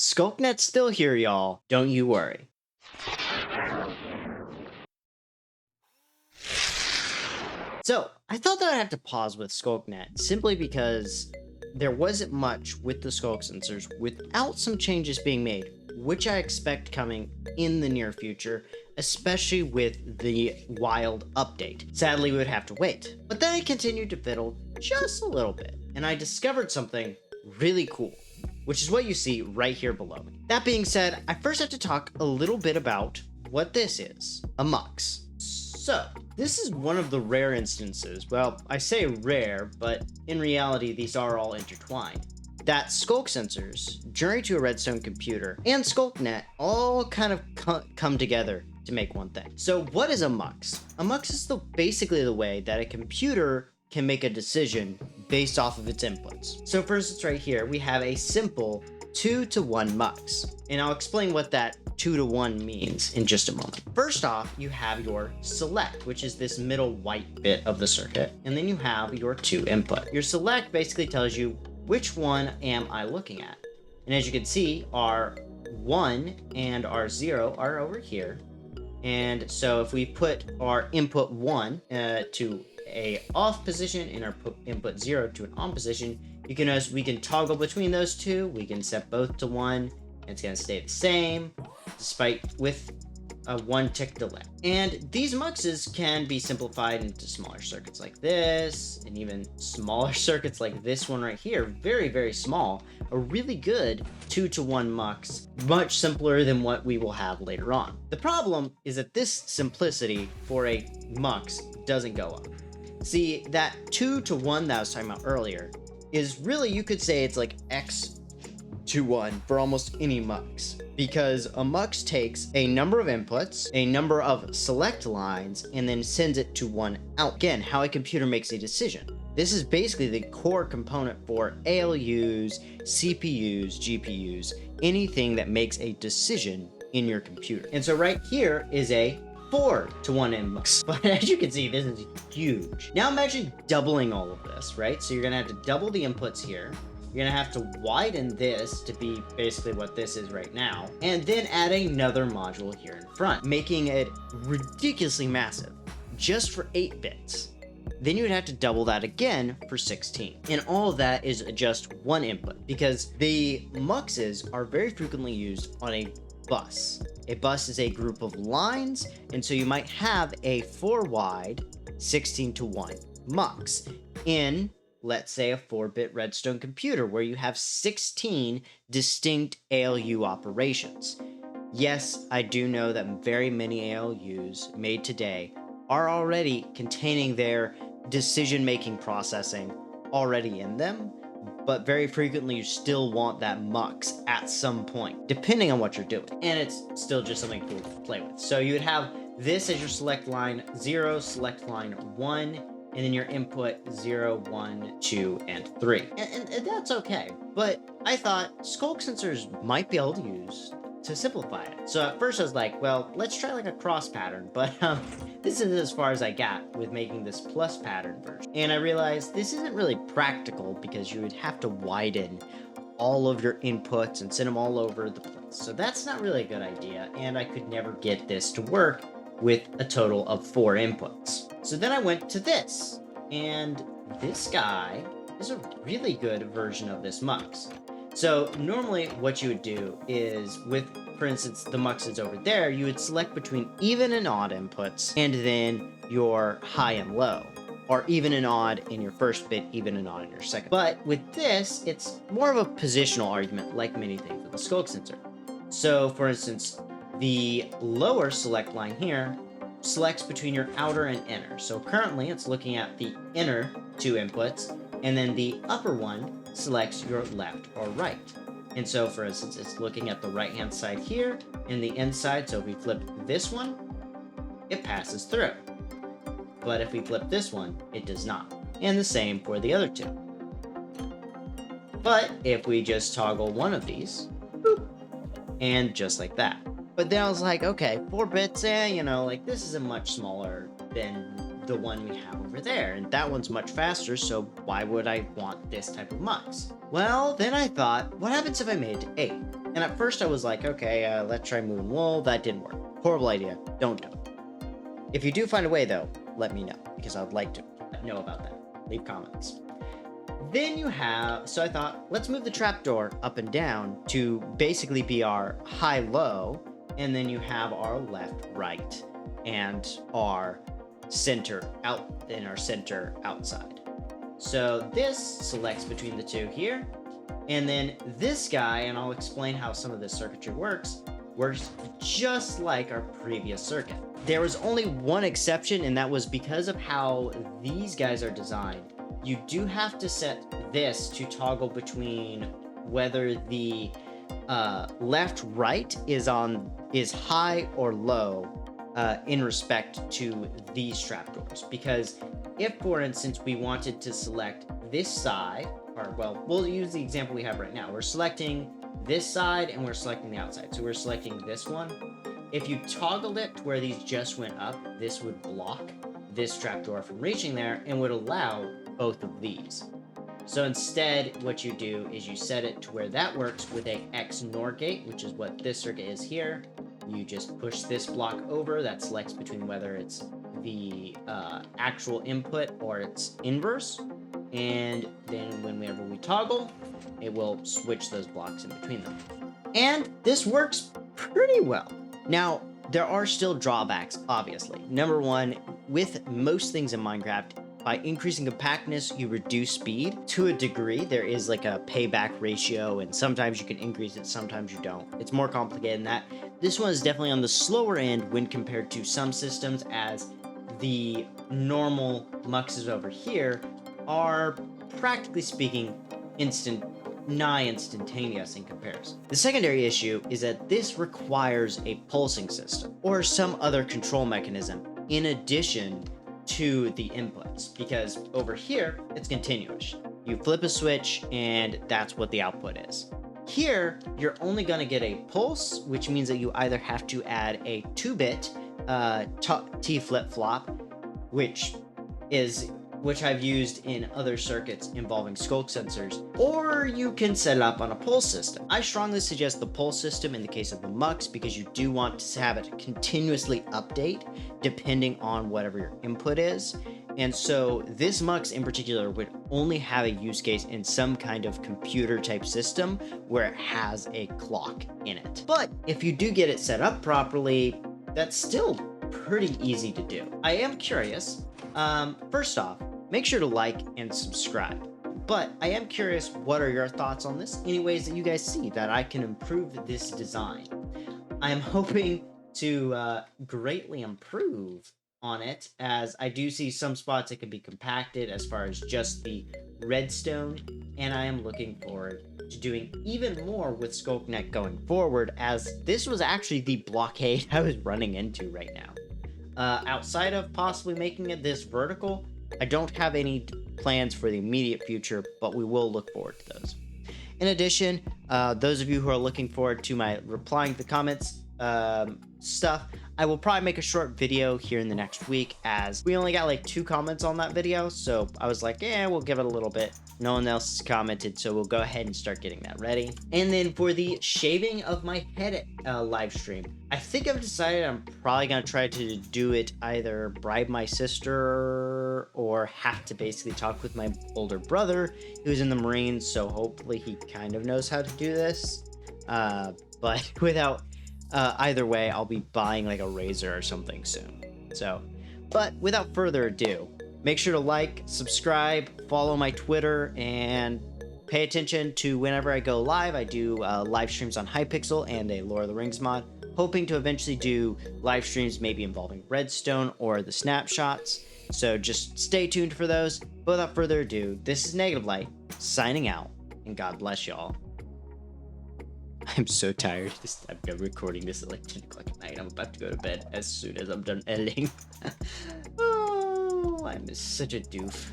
Sculknet's still here, y'all. Don't you worry. So, I thought that I'd have to pause with Sculknet simply because there wasn't much with the Sculk sensors without some changes being made, which I expect coming in the near future, especially with the wild update. Sadly, we would have to wait. But then I continued to fiddle just a little bit, and I discovered something really cool, which is what you see right here below me. That being said, I first have to talk a little bit about what this is, a MUX. So, this is one of the rare instances, well, I say rare, but in reality these are all intertwined, that Sculk sensors, journey to a Redstone computer, and Sculknet all kind of come together to make one thing. So what is a MUX? A MUX is basically the way that a computer can make a decision based off of its inputs. So for instance right here, we have a simple 2-to-1 MUX, and I'll explain what that 2-to-1 means in just a moment. First off, you have your select, which is this middle white bit of the circuit, and then you have your 2 input. Your select basically tells you which one am I looking at. And as you can see, our 1 and our 0 are over here. And so if we put our input 1 to a off position and our input 0 to an on position, you can notice we can toggle between those two. We can set both to 1, and it's going to stay the same, despite with a 1 tick delay. And these MUXes can be simplified into smaller circuits like this, and even smaller circuits like this one right here. Very, very small. A really good 2-to-1 MUX, much simpler than what we will have later on. The problem is that this simplicity for a MUX doesn't go up. See, that 2-to-1 that I was talking about earlier is really, you could say it's like X to 1 for almost any MUX, because a MUX takes a number of inputs, a number of select lines, and then sends it to one out. Again, how a computer makes a decision. This is basically the core component for ALUs, CPUs, GPUs, anything that makes a decision in your computer. And so right here is a 4-to-1 MUX. But as you can see, this is huge. Now imagine doubling all of this, right? So you're gonna have to double the inputs here. You're gonna have to widen this to be basically what this is right now, and then add another module here in front, making it ridiculously massive, just for 8 bits. Then you would have to double that again for 16. And all of that is just one input, because the MUXes are very frequently used on a bus. A bus is a group of lines, and so you might have a 4-wide 16-to-1 MUX in, let's say, a 4-bit Redstone computer where you have 16 distinct ALU operations. Yes, I do know that very many ALUs made today are already containing their decision-making processing already in them, but very frequently you still want that MUX at some point, depending on what you're doing. And it's still just something cool to play with. So you would have this as your select line 0, select line 1, and then your input 0, 1, 2, and 3. And that's okay. But I thought Sculk sensors might be able to use to simplify it. So at first I was like, well, let's try like a cross pattern, but this is as far as I got with making this plus pattern version. And I realized this isn't really practical because you would have to widen all of your inputs and send them all over the place. So that's not really a good idea, and I could never get this to work with a total of 4 inputs. So then I went to this, and this guy is a really good version of this MUX. So normally what you would do is with, for instance, the MUXes over there, you would select between even and odd inputs, and then your high and low, or even and odd in your first bit, even and odd in your second. But with this, it's more of a positional argument, like many things with the Sculk sensor. So for instance, the lower select line here selects between your outer and inner. So currently it's looking at the inner 2 inputs, and then the upper one selects your left or right. And so for instance, it's looking at the right hand side here and the inside. So if we flip this one, it passes through. But if we flip this one, it does not. And the same for the other 2. But if we just toggle one of these, boop, and just like that. But then I was like, okay, 4 bits, you know, like this isn't much smaller than the one we have over there, and that one's much faster, so why would I want this type of MUX? Well, then I thought, what happens if I made it to 8? And at first I was like, okay, let's try moving wool. That didn't work. Horrible idea. Don't do it. If you do find a way though, let me know, because I'd like to know about that. Leave comments. Then you have, so I thought, let's move the trapdoor up and down to basically be our high-low, and then you have our left-right, and our center out, and our center outside. So this selects between the two here, and then this guy, and I'll explain how some of this circuitry works just like our previous circuit. There was only one exception, and that was because of how these guys are designed. You do have to set this to toggle between whether the left-right is high or low in respect to these trapdoors. Because if, for instance, we wanted to select this side, or well, we'll use the example we have right now. We're selecting this side and we're selecting the outside. So we're selecting this one. If you toggled it to where these just went up, this would block this trapdoor from reaching there and would allow both of these. So instead, what you do is you set it to where that works with a XNOR gate, which is what this circuit is here. You just push this block over. That selects between whether it's the actual input or its inverse. And then whenever we toggle, it will switch those blocks in between them. And this works pretty well. Now, there are still drawbacks, obviously. Number one, with most things in Minecraft, by increasing compactness, you reduce speed. To a degree, there is like a payback ratio, and sometimes you can increase it, sometimes you don't. It's more complicated than that. This one is definitely on the slower end when compared to some systems, as the normal muxes over here are, practically speaking, nigh instantaneous in comparison. The secondary issue is that this requires a pulsing system or some other control mechanism in addition to the inputs, because over here it's continuous. You flip a switch and that's what the output is. Here you're only going to get a pulse, which means that you either have to add a 2-bit T flip-flop, which I've used in other circuits involving Sculk sensors, or you can set it up on a pulse system. I strongly suggest the pulse system in the case of the MUX, because you do want to have it continuously update depending on whatever your input is. And so this MUX in particular would only have a use case in some kind of computer type system where it has a clock in it. But if you do get it set up properly, that's still pretty easy to do. I am curious, first off, make sure to like and subscribe. But I am curious, what are your thoughts on this? Any ways that you guys see that I can improve this design? I am hoping to greatly improve on it, as I do see some spots that can be compacted as far as just the redstone, and I am looking forward to doing even more with SculkNet going forward, as this was actually the blockade I was running into right now. Outside of possibly making it this vertical, I don't have any plans for the immediate future, but we will look forward to those. In addition, those of you who are looking forward to my replying to the comments stuff, I will probably make a short video here in the next week, as we only got like 2 comments on that video, so I was like, yeah, we'll give it a little bit. No one else has commented, so we'll go ahead and start getting that ready. And then for the shaving of my head live stream, I think I've decided I'm probably gonna try to do it, either bribe my sister or have to basically talk with my older brother who's in the Marines, so hopefully he kind of knows how to do this. But without either way, I'll be buying like a razor or something soon. So, but without further ado, make sure to like, subscribe, follow my Twitter, and pay attention to whenever I go live. I do live streams on Hypixel and a Lord of the Rings mod, hoping to eventually do live streams maybe involving Redstone or the snapshots. So just stay tuned for those. But without further ado, this is Negative Light, signing out, and God bless y'all. I'm so tired. I'm recording this at like 10 o'clock at night. I'm about to go to bed as soon as I'm done editing. Oh, I'm such a doof.